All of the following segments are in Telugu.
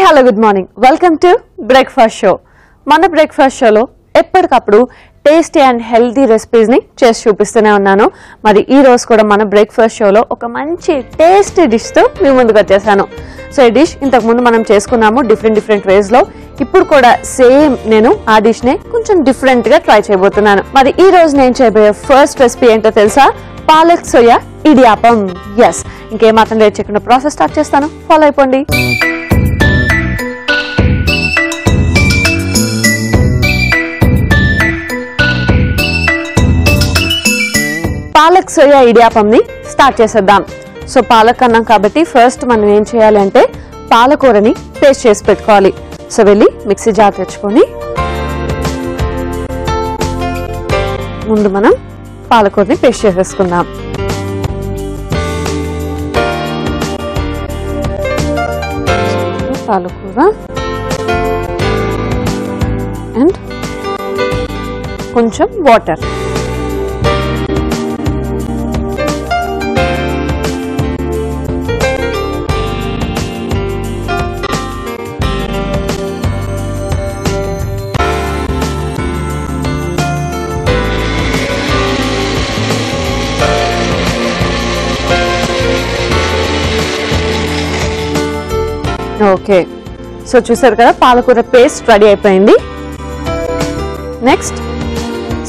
Hello good morning welcome to breakfast show. మన బ్రేక్ఫాస్ట్ షోలో ఎప్పటికప్పుడు టేస్టీ అండ్ హెల్తీ రెసిపీస్ ని చేసి చూపిస్తూనే ఉన్నాను. మరి ఈ రోజు కూడా మన బ్రేక్ఫాస్ట్ షోలో ఒక మంచి టేస్టీ డిష్ తో మీ ముందుకు వచ్చేసాను. సో ఈ డిష్ ఇంతకు ముందు మనం చేసుకున్నాము డిఫరెంట్ వేస్ లో. ఇప్పుడు కూడా సేమ్ నేను ఆ డిష్ నే కొంచెం డిఫరెంట్ గా ట్రై చేయబోతున్నాను. మరి ఈ రోజు నేను చేయబోయే ఫస్ట్ రెసిపీ ఏంటో తెలుసా? పాలక్ సోయా ఇడియాపం. ఎస్, ఇంకేమాత్రం లేట్ చేయకుండా ప్రాసెస్ స్టార్ట్ చేస్తాను, ఫాలో అయిపోండి. పాలక్ సోయా ఇడియాపం ని స్టార్ట్ చేసేద్దాం. సో పాలక్ అన్నాం కాబట్టి ఫస్ట్ మనం ఏం చేయాలి అంటే పాలకూరని పేస్ట్ చేసి పెట్టుకోవాలి. సో వెళ్ళి మిక్సీ జార్ తెచ్చుకొని ముందు మనం పాలకూరని పేస్ట్ చేసేసుకుందాం. పాలకూర అండ్ కొంచెం వాటర్. ఓకే, సో చూసారు కదా పాలకూర పేస్ట్ రెడీ అయిపోయింది. నెక్స్ట్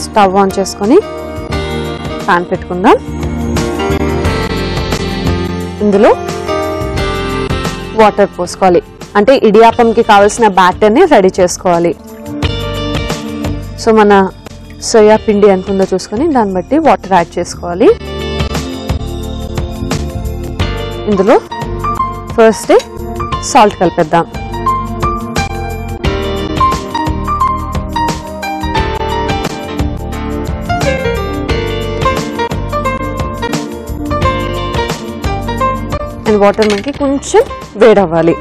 స్టవ్ ఆన్ చేసుకొని పాన్ పెట్టుకుందాం. ఇందులో వాటర్ పోసుకోవాలి, అంటే ఇడియాపంకి కావాల్సిన బ్యాటర్ని రెడీ చేసుకోవాలి. సో మన సోయా పిండి ఎంత ఉందో చూసుకొని దాన్ని బట్టి వాటర్ యాడ్ చేసుకోవాలి. ఇందులో ఫస్ట్ సాల్ట్ కలిపేద్దాం. అండ్ వాటర్ మనకి కొంచెం వేడవ్వాలి.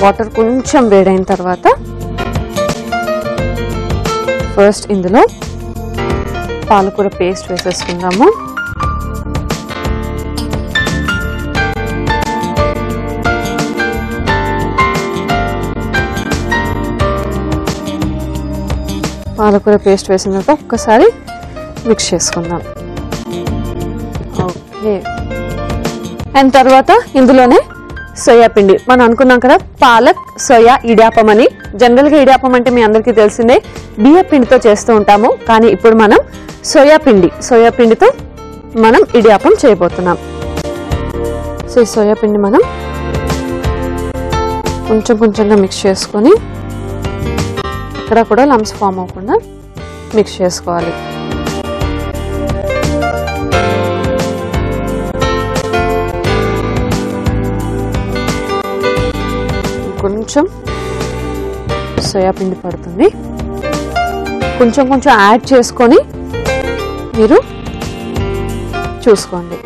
వాటర్ కొంచెం వేడైన తర్వాత ఫస్ట్ ఇందులో పాలకూర పేస్ట్ వేసేసుకుందాము. పాలకూర పేస్ట్ వేసిన తర్వాత ఒక్కసారి మిక్స్ చేసుకుందాం. ఓకే, అండ్ తర్వాత ఇందులోనే సోయా పిండి. మనం అనుకున్నాం కదా పాలక్ సోయా ఇడియాపం అని. జనరల్గా ఇడియాపం అంటే మీ అందరికీ తెలిసిందే బియ్య పిండితో చేస్తూ ఉంటాము, కానీ ఇప్పుడు మనం సోయా పిండితో మనం ఇడియాపం చేయబోతున్నాం. సో ఈ సోయా పిండి మనం కొంచెంగా మిక్స్ చేసుకొని ఇక్కడ కూడా లంప్స్ ఫామ్ అవ్వకుండా మిక్స్ చేసుకోవాలి. కొంచెం సోయా పిండి పడుతుంది, కొంచెం యాడ్ చేసుకొని మీరు చూసుకోండి.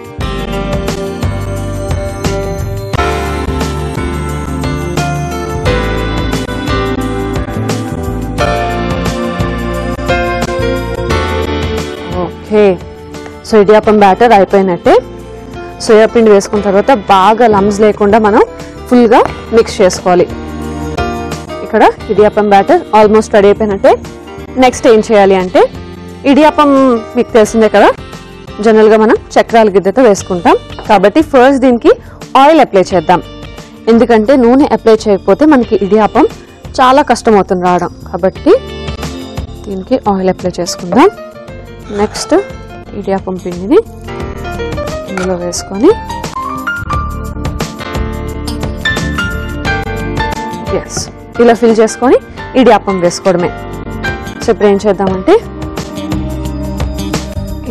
ఓకే, సో ఇడియాపం బ్యాటర్ అయిపోయినట్టే. సోయా పిండి వేసుకున్న తర్వాత బాగా లమ్స్ లేకుండా మనం ఫుల్గా మిక్స్ చేసుకోవాలి. ఇక్కడ ఇడియాపం బ్యాటర్ ఆల్మోస్ట్ రెడీ అయిపోయినట్టే. నెక్స్ట్ ఏం చేయాలి అంటే ఇడియాపం మీకు తెలిసిందే కదా, జనరల్గా మనం చక్రాల గిద్దెతో వేసుకుంటాం కాబట్టి ఫస్ట్ దీనికి ఆయిల్ అప్లై చేద్దాం. ఎందుకంటే నూనె అప్లై చేయకపోతే మనకి ఇడియాపం చాలా కష్టం అవుతుంది రావడం, కాబట్టి దీనికి ఆయిల్ అప్లై చేసుకుందాం. నెక్స్ట్ ఇడియాపం పిండిని ఇందులో వేసుకొని ఇలా ఫిల్ చేసుకొని ఇడియాపం వేసుకోవడమే. సో ఇప్పుడు ఏం చేద్దామంటే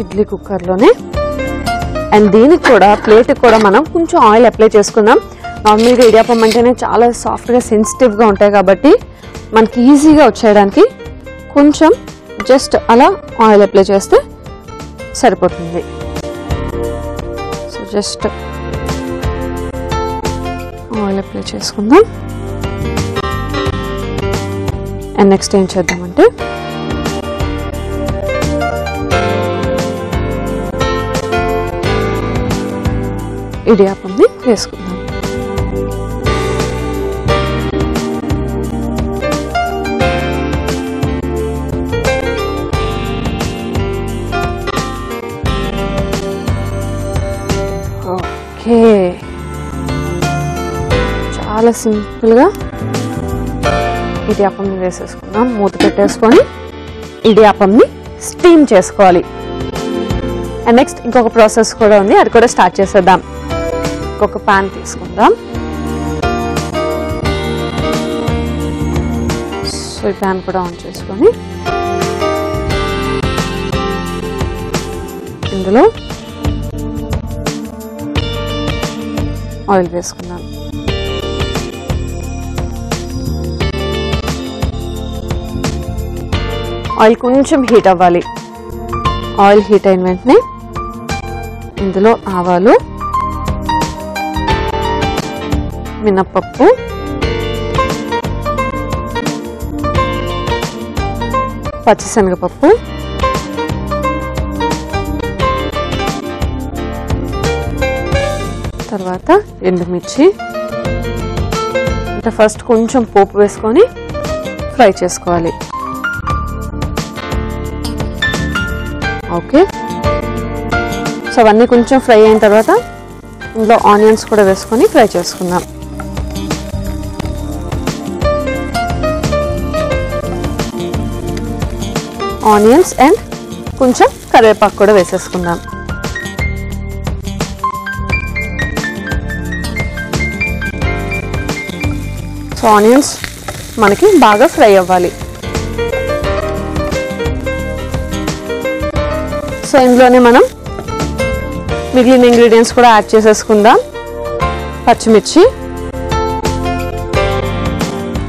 ఇడ్లీ కుక్కర్లోనే అండ్ దీనికి కూడా ప్లేట్కి కూడా మనం కొంచెం ఆయిల్ అప్లై చేసుకుందాం. నార్మల్గా ఇడియాపం అంటేనే చాలా సాఫ్ట్గా సెన్సిటివ్గా ఉంటాయి కాబట్టి మనకి ఈజీగా వచ్చేయడానికి కొంచెం జస్ట్ అలా ఆయిల్ అప్లై చేస్తే సరిపోతుంది. సో జస్ట్ ఆయిల్ అప్లై చేసుకుందాం. అండ్ నెక్స్ట్ ఏం చేద్దామంటే ఇడియాపంని వేసుకుందాం. ఓకే, చాలా సింపుల్గా ఇడియాపంని వేసేసుకుందాం. మూత పెట్టేసుకొని ఇడియాపంని స్టీమ్ చేసుకోవాలి. అండ్ నెక్స్ట్ ఇంకొక ప్రాసెస్ కూడా ఉంది, అది కూడా స్టార్ట్ చేసేద్దాం. ఇంకొక ప్యాన్ తీసుకుందాం. సో ఈ ప్యాన్ కూడా ఆన్ చేసుకొని ఇందులో ఆయిల్ వేసుకుందాం. ఆయిల్ కొంచెం హీట్ అవ్వాలి. ఆయిల్ హీట్ అయిన వెంటనే ఇందులో ఆవాలు, మినప్పప్పు, పచ్చిశనగపప్పు, తర్వాత ఎండుమిర్చి. అంటే ఫస్ట్ కొంచెం పోపు వేసుకొని ఫ్రై చేసుకోవాలి. ఓకే, సో అవన్నీ కొంచెం ఫ్రై అయిన తర్వాత ఇందులో ఆనియన్స్ కూడా వేసుకొని ఫ్రై చేసుకుందాం. ఆనియన్స్ అండ్ కొంచెం కరివేపాకు కూడా వేసేసుకుందాం. సో ఆనియన్స్ మనకి బాగా ఫ్రై అవ్వాలి. సో ఇందులోనే మనం మిగిలిన ఇంగ్రీడియంట్స్ కూడా యాడ్ చేసేసుకుందాం. పచ్చిమిర్చి,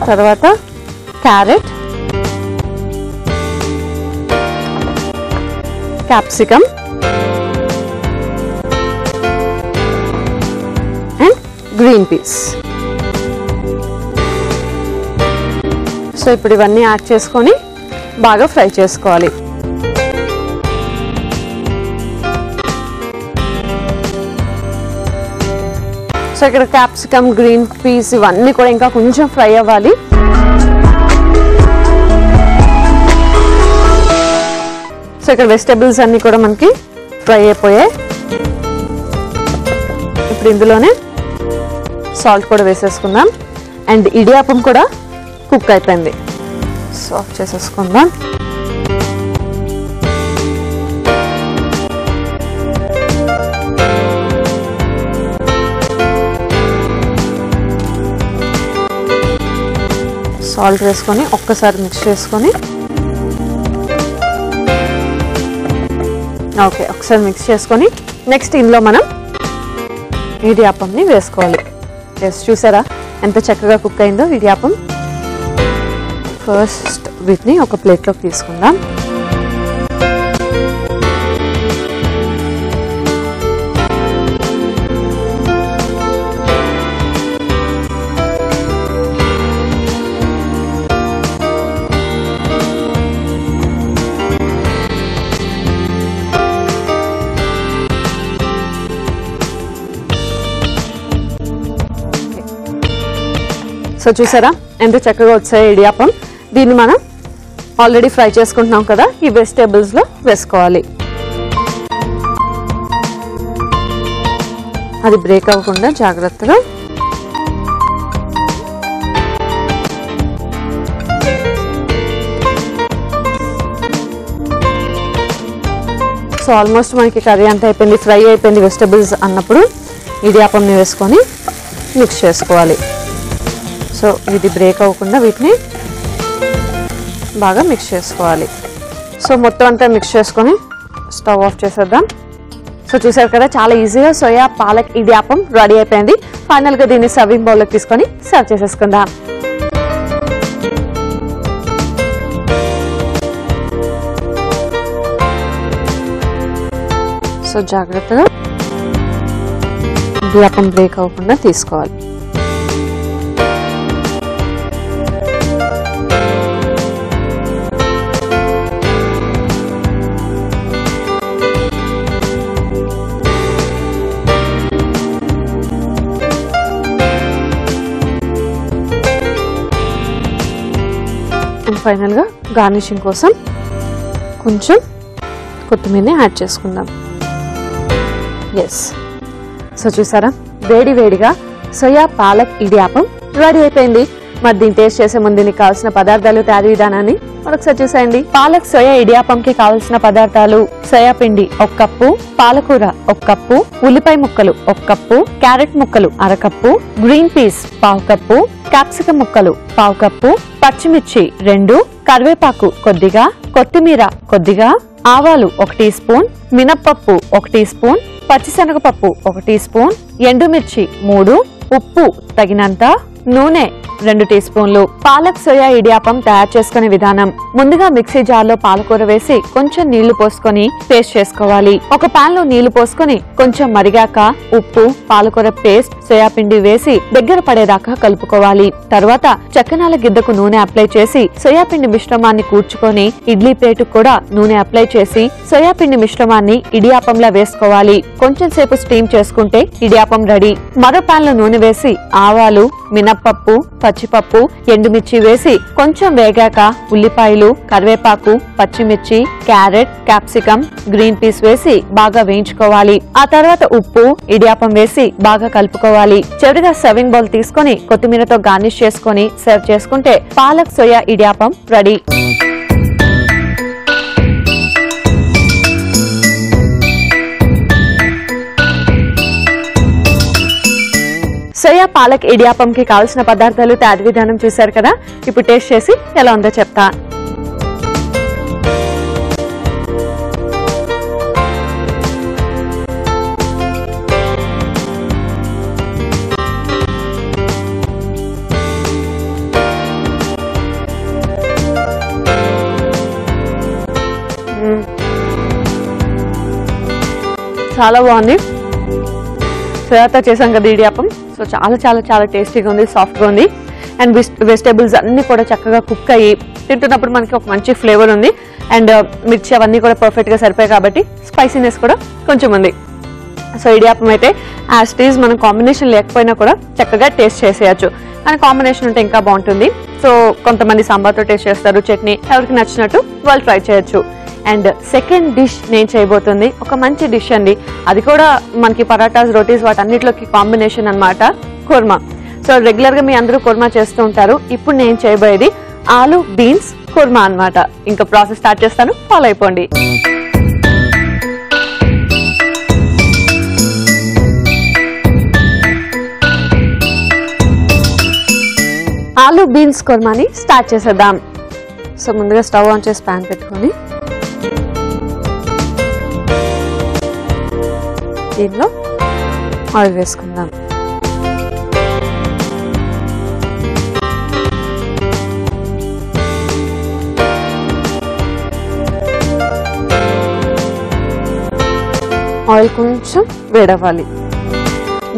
తర్వాత carrot, capsicum and green peas. So ఇప్పుడు ఇవన్నీ యాడ్ చేసుకొని బాగా ఫ్రై చేసుకోవాలి. సో ఇక్కడ క్యాప్సికమ్, గ్రీన్ పీస్ ఇవన్నీ కూడా ఇంకా కొంచెం ఫ్రై అవ్వాలి. సో ఇక్కడ వెజిటబుల్స్ అన్నీ కూడా మనకి ఫ్రై అయిపోయాయి. ఇప్పుడు ఇందులోనే సాల్ట్ కూడా వేసేసుకుందాం. అండ్ ఇడియాపం కూడా కుక్ అయిపోయింది. సో ఆఫ్ చేసేసుకుందాం. సాల్ట్ వేసుకొని ఒక్కసారి మిక్స్ చేసుకొని, ఓకే ఒకసారి మిక్స్ చేసుకొని నెక్స్ట్ ఇందులో మనం ఇడియాపంని వేసుకోవాలి. జస్ట్ చూసారా ఎంత చక్కగా కుక్ అయిందో ఇడియాపం. ఫస్ట్ వీటిని ఒక ప్లేట్లోకి తీసుకుందాం. సో చూసారా ఎంత చక్కగా వచ్చాయి ఇడియాపం. దీన్ని మనం ఆల్రెడీ ఫ్రై చేసుకుంటున్నాం కదా, ఈ వెజిటేబుల్స్లో వేసుకోవాలి. అది బ్రేక్ అవ్వకుండా జాగ్రత్తగా సో ఆల్మోస్ట్ మనకి కర్రీ అంతా అయిపోయింది, ఫ్రై అయిపోయింది వెజిటేబుల్స్ అన్నప్పుడు ఇడియాపంని వేసుకొని మిక్స్ చేసుకోవాలి. సో ఇది బ్రేక్ అవ్వకుండా వీటిని బాగా మిక్స్ చేసుకోవాలి. సో మొత్తం అంతా మిక్స్ చేసుకొని స్టవ్ ఆఫ్ చేసేద్దాం. సో చూసారు కదా చాలా ఈజీగా సోయా పాలక్ ఇడియాపం రెడీ అయిపోయింది. ఫైనల్గా దీన్ని సర్వింగ్ బౌల్లోకి తీసుకొని సర్వ్ చేసేసుకుందాం. సో జాగ్రత్తగా ఇడియాపం బ్రేక్ అవ్వకుండా తీసుకోవాలి. ఫైనల్గా గార్నిషింగ్ కోసం కొంచెం కొత్తిమీరని యాడ్ చేసుకుందాం. ఎస్, సో చూసారా, వేడి వేడిగా సోయా పాలక్ ఇడియాపం రెడీ అయిపోయింది. మరి దీన్ని టేస్ట్ చేసే ముందు దీనికి కావాల్సిన పదార్థాలు, తయారీ విధానాన్ని మరొకసారి చూసేయండి. పాలక్ సోయా ఇడియాపంకి కావాల్సిన పదార్థాలు: సోయా పిండి 1 కప్పు, పాలకూర 1 కప్పు, ఉల్లిపాయ ముక్కలు 1 కప్పు, క్యారెట్ ముక్కలు 1/2 cup, green peas 1/2 cup, capsicum ముక్కలు 1/2 కప్పు, పచ్చిమిర్చి 2, కరివేపాకు కొద్దిగా, కొత్తిమీర కొద్దిగా, ఆవాలు 1 టీ స్పూన్, మినప్పప్పు 1 టీ స్పూన్, పచ్చిశనగపప్పు 1 టీ స్పూన్, ఎండుమిర్చి 3, ఉప్పు తగినంత, నూనె 2 టీ స్పూన్లు. పాలక్ సోయా ఇడియాపం తయారు చేసుకునే విధానం: ముందుగా మిక్సీ జార్ లో పాలకూర వేసి కొంచెం నీళ్లు పోసుకొని పేస్ట్ చేసుకోవాలి. ఒక పాన్ లో నీళ్లు పోసుకొని కొంచెం మరిగాక ఉప్పు, పాలకూర పేస్ట్, సోయా పిండి వేసి దగ్గర పడేదాకా కలుపుకోవాలి. తర్వాత చక్కనాల గిద్దకు నూనె అప్లై చేసి సోయా పిండి మిశ్రమాన్ని కూర్చుకొని ఇడ్లీ ప్లేటు కూడా నూనె అప్లై చేసి సోయా పిండి మిశ్రమాన్ని ఇడియాపంలా వేసుకోవాలి. కొంచెం సేపు స్టీమ్ చేసుకుంటే ఇడియాపం రెడీ. మరో పాన్ లో నూనె వేసి ఆవాలు, మినప్పప్పు, పచ్చిపప్పు, ఎండుమిర్చి వేసి కొంచెం వేగాక ఉల్లిపాయలు, కరివేపాకు, పచ్చిమిర్చి, క్యారెట్, క్యాప్సికం, గ్రీన్ పీస్ వేసి బాగా వేయించుకోవాలి. ఆ తర్వాత ఉప్పు, ఇడియాపం వేసి బాగా కలుపుకోవాలి. చివరిగా సర్వింగ్ బౌల్ తీసుకొని కొత్తిమీరతో గార్నిష్ చేసుకొని సర్వ్ చేసుకుంటే palak soya ఇడియాపం ready. Soya palak ఇడియాపంకి కావాల్సిన పదార్థాలు, తయారీ విధానం చూశారు కదా. ఇప్పుడు టేస్ట్ చేసి ఎలా ఉందో చెప్తా. చాలా బాగుంది. సోయాతో చేసాం కదా ఇడియాపం, సో చాలా చాలా చాలా టేస్టీగా ఉంది, సాఫ్ట్గా ఉంది. అండ్ వెజిటేబుల్స్ అన్ని కూడా చక్కగా కుక్ అయ్యి తింటున్నప్పుడు మనకి ఒక మంచి ఫ్లేవర్ ఉంది. అండ్ మిర్చి అవన్నీ కూడా పర్ఫెక్ట్గా సరిపోయాయి కాబట్టి స్పైసీనెస్ కూడా కొంచెం ఉంది. సో ఇడియాపం అయితే యాజ్ ఇట్ ఈజ్ మనం కాంబినేషన్ లేకపోయినా కూడా చక్కగా టేస్ట్ చేసేయచ్చు, కానీ కాంబినేషన్ ఉంటే ఇంకా బాగుంటుంది. సో కొంతమంది సాంబార్తో టేస్ట్ చేస్తారు, చట్నీ, ఎవరికి నచ్చినట్టు వాళ్ళు ట్రై చేయొచ్చు. అండ్ సెకండ్ డిష్ నేను చేయబోతుంది ఒక మంచి డిష్ అండి. అది కూడా మనకి పరాటాస్, రోటీస్ వాటన్నిటిలోకి కాంబినేషన్ అన్నమాట, కుర్మా. సో రెగ్యులర్ గా మీ అందరూ కుర్మా చేస్తూ ఉంటారు. ఇప్పుడు నేను చేయబోయేది ఆలు బీన్స్ కుర్మా అన్నమాట. ఇంకా ప్రాసెస్ స్టార్ట్ చేస్తాను, ఫాలో అయిపోండి. ఆలు బీన్స్ కుర్మాని స్టార్ట్ చేసేద్దాం. సో ముందుగా స్టవ్ ఆన్ చేసి ప్యాన్ పెట్టుకొని దీనిలో ఆయిల్ వేసుకుందాం. ఆయిల్ కొంచెం వేడవ్వాలి.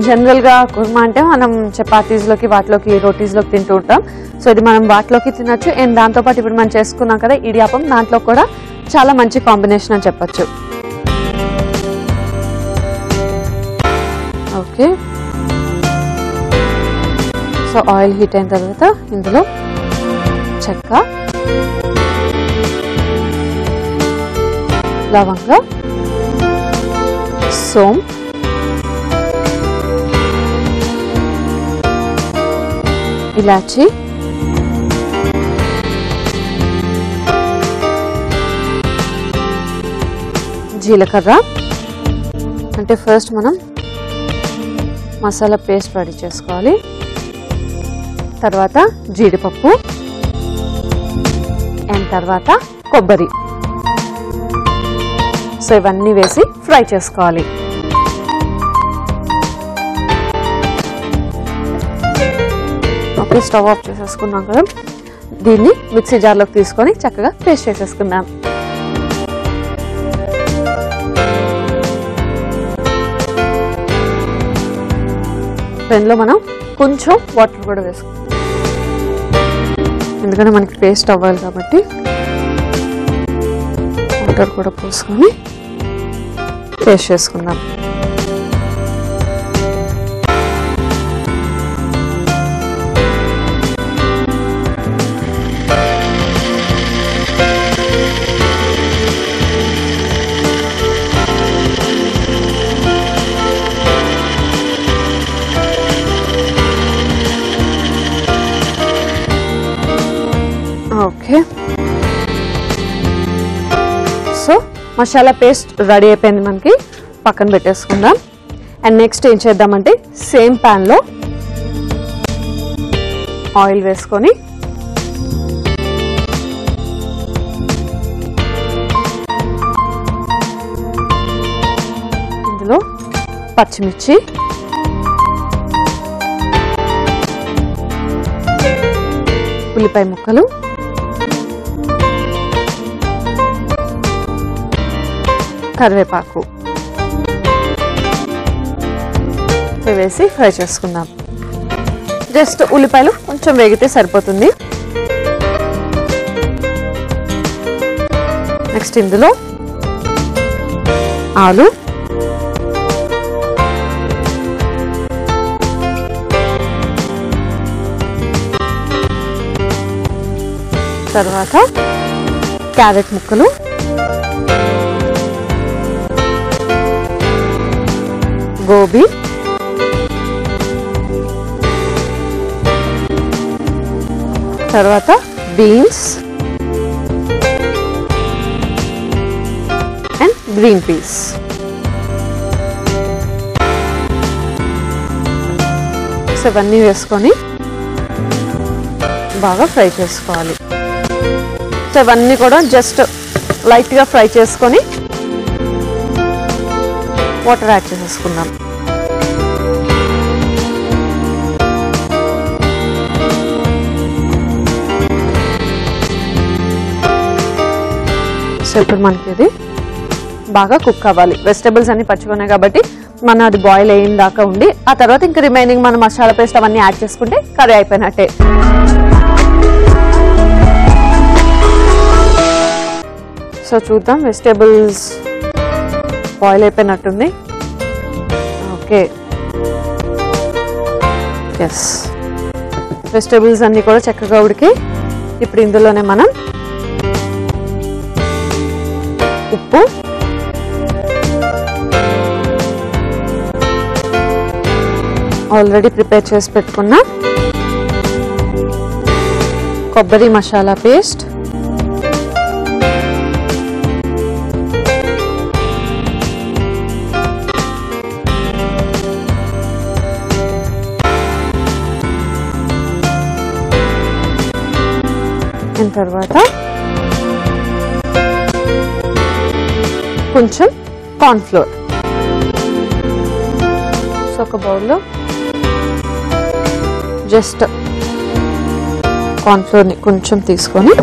జనరల్ గా కుర్మా అంటే మనం చపాతీస్లోకి, వాటిలోకి, రోటీస్లోకి తింటూ ఉంటాం. సో ఇది మనం వాటిలోకి తినొచ్చు. అండ్ దాంతోపాటు ఇప్పుడు మనం చేసుకున్నాం కదా ఇడియాపం, దాంట్లో కూడా చాలా మంచి కాంబినేషన్ అని చెప్పచ్చు. ఓకే, సో ఆయిల్ హీట్ అయిన తర్వాత ఇందులో చెక్క, లవంగ, సోంపు, ఇలాచి, జీలకర్ర. అంటే ఫస్ట్ మనం మసాలా పేస్ట్ రెడీ చేసుకోవాలి. తర్వాత జీడిపప్పు, అండ్ తర్వాత కొబ్బరి. సో ఇవన్నీ వేసి ఫ్రై చేసుకోవాలి. ఓకే, స్టవ్ ఆఫ్ చేసేసుకున్నాం కదా. దీన్ని మిక్సీ జార్లోకి తీసుకొని చక్కగా పేస్ట్ చేసేసుకుందాం. పెన్లో మనం కొంచెం వాటర్ కూడా వేసుకుందాం, ఎందుకంటే మనకి పేస్ట్ అవ్వాలి కాబట్టి. వాటర్ కూడా పోసుకొని పేస్ట్ చేసుకుందాం. Okay, so masala paste ready అయిపోయింది, మనకి పక్కన పెట్టేసుకుందాం. అండ్ నెక్స్ట్ ఏం చేద్దామంటే సేమ్ ప్యాన్లో ఆయిల్ వేసుకొని ఇందులో పచ్చిమిర్చి, ఉల్లిపాయ ముక్కలు, కరివేపాకు వేసి ఫ్రై చేసుకుందాం. జస్ట్ ఉల్లిపాయలు కొంచెం వేగితే సరిపోతుంది. నెక్స్ట్ ఇందులో ఆలు, తర్వాత క్యారెట్ ముక్కలు, గోబీ, తర్వాత beans and green peas. So ఇవన్నీ వేసుకొని బాగా ఫ్రై చేసుకోవాలి. సో ఇవన్నీ కూడా జస్ట్ లైట్గా ఫ్రై చేసుకొని వాటర్ యాడ్ చేసేసుకుందాం. సో ఇప్పుడు మనకి ఇది బాగా కుక్ అవ్వాలి. వెజిటబుల్స్ అన్ని పచ్చిగున్నాయి కాబట్టి మనం అది బాయిల్ అయిన దాకా ఉండి ఆ తర్వాత ఇంకా రిమైనింగ్ మన మసాలా పేస్ట్ అవన్నీ యాడ్ చేసుకుంటే కర్రీ అయిపోయినట్టే. సో చూద్దాం, వెజిటబుల్స్ బాయిల్ అయిపోయినట్టుంది. ఓకే, ఎస్, వెజిటబుల్స్ అన్నీ కూడా చక్కగా ఉడికి ఇప్పుడు ఇందులోనే మనం ఉప్పు, ఆల్రెడీ ప్రిపేర్ చేసి పెట్టుకున్న కొబ్బరి మసాలా పేస్ట్, తర్వాత కొంచెం కార్న్ ఫ్లోర్. సో ఒక బౌల్లో జస్ట్ కార్న్ ఫ్లోర్ని కొంచెం తీసుకొని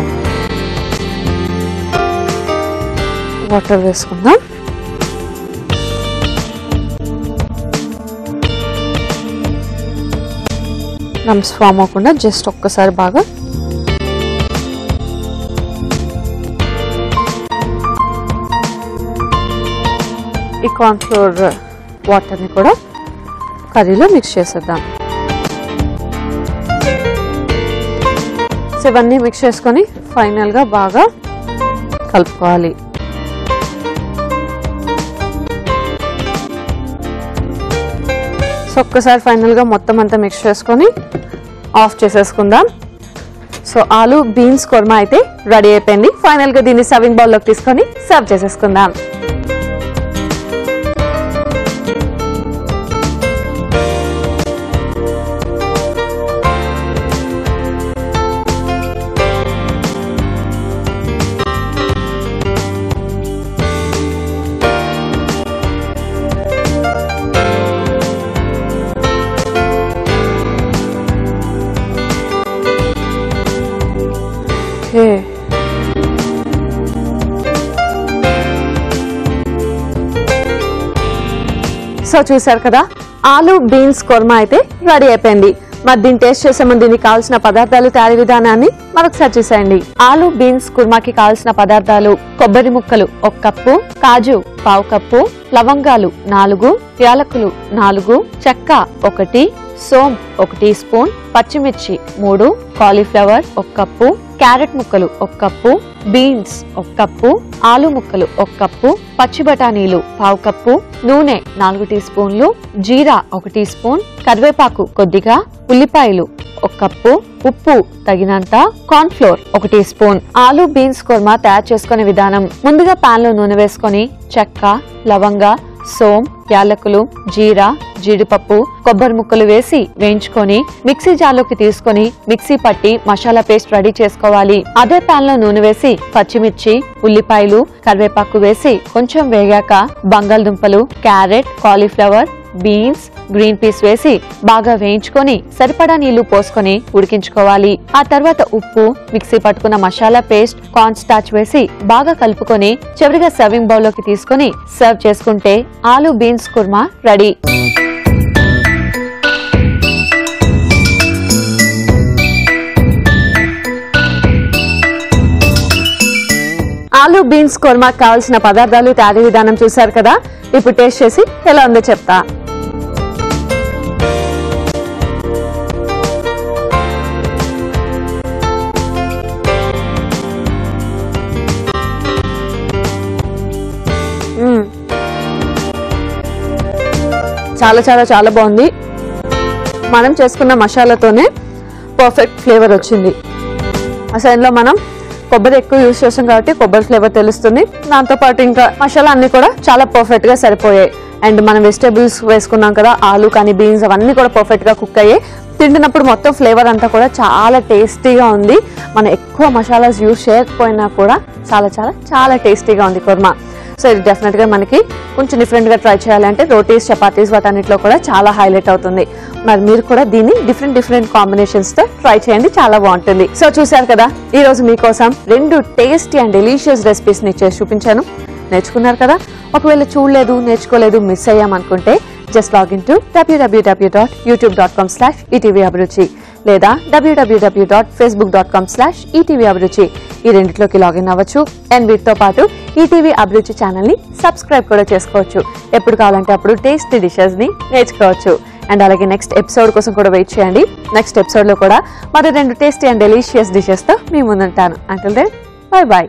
వాటర్ వేసుకుందాం. లమ్స్ ఫామ్ అవ్వకుండా జస్ట్ ఒక్కసారి బాగా ఈ కార్న్ ఫ్లోర్ వాటర్ని కూడా కర్రీలో మిక్స్ చేసేద్దాం. సో ఇవన్నీ మిక్స్ చేసుకొని ఫైనల్గా బాగా కలుపుకోవాలి. సో ఒక్కసారి ఫైనల్గా మొత్తం అంతా మిక్స్ చేసుకొని ఆఫ్ చేసేసుకుందాం. సో ఆలు బీన్స్ కుర్మా అయితే రెడీ అయిపోయింది. ఫైనల్గా దీన్ని సర్వింగ్ బౌల్లోకి తీసుకొని సర్వ్ చేసేసుకుందాం. సో చూసారు కదా, ఆలు బీన్స్ కుర్మా అయితే రెడీ అయిపోయింది. మరి దీన్ని టేస్ట్ చేసే ముందు దీనికి కావాల్సిన పదార్థాలు, తయారీ విధానాన్ని మరొకసారి చూసేయండి. ఆలు బీన్స్ కుర్మాకి కావాల్సిన పదార్థాలు: కొబ్బరి ముక్కలు 1 కప్పు, కాజు 1/2 కప్పు, లవంగాలు 4, యాలకులు 4, చెక్క 1, సోం 1 టీ స్పూన్, పచ్చిమిర్చి 3, కాలీఫ్లవర్ 1 కప్పు, క్యారెట్ ముక్కలు 1 కప్పు, బీన్స్ 1 కప్పు, ఆలు ముక్కలు 1 కప్పు, పచ్చి బఠానీలు 1/2 కప్పు, నూనె 4 టీ స్పూన్లు, జీరా 1 టీ స్పూన్, కరివేపాకు కొద్దిగా, ఉల్లిపాయలు 1 కప్పు, ఉప్పు తగినంత, కార్న్ ఫ్లోర్ 1 టీ స్పూన్. ఆలు బీన్స్ కుర్మా తయారు చేసుకునే విధానం: ముందుగా పాన్ లో నూనె వేసుకొని చెక్క, లవంగ, సోం, యాలకులు, జీరా, జీడిపప్పు, కొబ్బరి ముక్కలు వేసి వేయించుకొని మిక్సీ జార్లోకి తీసుకొని మిక్సీ పట్టి మసాలా పేస్ట్ రెడీ చేసుకోవాలి. అదే పాన్ లో నూనె వేసి పచ్చిమిర్చి, ఉల్లిపాయలు, కరివేపాకు వేసి కొంచెం వేగాక బంగాళదుంపలు, carrot, cauliflower, beans, green peas వేసి బాగా వేయించుకొని సరిపడా నీళ్లు పోసుకొని ఉడికించుకోవాలి. ఆ తర్వాత ఉప్పు, మిక్సీ పట్టుకున్న మసాలా పేస్ట్, కార్న్ స్టార్చ్ వేసి బాగా కలుపుకొని చివరిగా సర్వింగ్ బౌల్ లోకి తీసుకొని సర్వ్ చేసుకుంటే ఆలు బీన్స్ కుర్మా రెడీ. ఆలు బీన్స్ కుర్మా కావాల్సిన పదార్థాలు, తయారీ విధానం చూసారు కదా. ఇప్పుడు టేస్ట్ చేసి ఎలా ఉందో చెప్తా. చాలా చాలా చాలా బాగుంది. మనం చేసుకున్న మసాలాతోనే పర్ఫెక్ట్ ఫ్లేవర్ వచ్చింది. అసలు ఇందులో మనం కొబ్బరి ఎక్కువ యూజ్ చేస్తాం కాబట్టి కొబ్బరి ఫ్లేవర్ తెలుస్తుంది. దాంతోపాటు ఇంకా మసాలా అన్ని కూడా చాలా పర్ఫెక్ట్ గా సరిపోయాయి. అండ్ మనం వెజిటేబుల్స్ వేసుకున్నాం కదా, ఆలు కానీ బీన్స్ అవన్నీ కూడా పర్ఫెక్ట్ గా కుక్ అయ్యాయి. తింటున్నప్పుడు మొత్తం ఫ్లేవర్ అంతా కూడా చాలా టేస్టీగా ఉంది. మనం ఎక్కువ మసాలాస్ యూజ్ చేయకపోయినా కూడా చాలా చాలా చాలా టేస్టీగా ఉంది కుర్మా. సో ఇది డెఫినెట్ గా మనకి కొంచెం డిఫరెంట్ గా ట్రై చేయాలంటే రోటీస్, చపాతీస్ వాటన్నిటిలో కూడా చాలా హైలైట్ అవుతుంది. మరి మీరు కూడా దీన్ని డిఫరెంట్ కాంబినేషన్స్ తో ట్రై చేయండి, చాలా బాగుంటుంది. సో చూసారు కదా, ఈ రోజు మీకోసం 2 టేస్టీ అండ్ డెలీషియస్ రెసిపీస్ ని చేసి చూపించాను. నేర్చుకున్నారు కదా. ఒకవేళ చూడలేదు, నేర్చుకోలేదు, మిస్ అయ్యామనుకుంటే జస్ట్ లాగిన్ టు www.youtube.com/etvabruchi లేదా www.facebook.com/etvabruchi ఈ రెండిట్లోకి లాగిన్ అవ్వచ్చు. అండ్ వీటితో పాటు ఈటీవీ అభిరుచి ఛానల్ ని సబ్స్క్రైబ్ కూడా చేసుకోవచ్చు. ఎప్పుడు కావాలంటే అప్పుడు టేస్టీ డిషెస్ ని నేర్చుకోవచ్చు. అండ్ అలాగే నెక్స్ట్ ఎపిసోడ్ కోసం కూడా వెయిట్ చేయండి. నెక్స్ట్ ఎపిసోడ్ లో కూడా మరో 2 టేస్టీ అండ్ డెలీషియస్ డిషెస్ తో మీ ముందుంటాను. Until then bye by.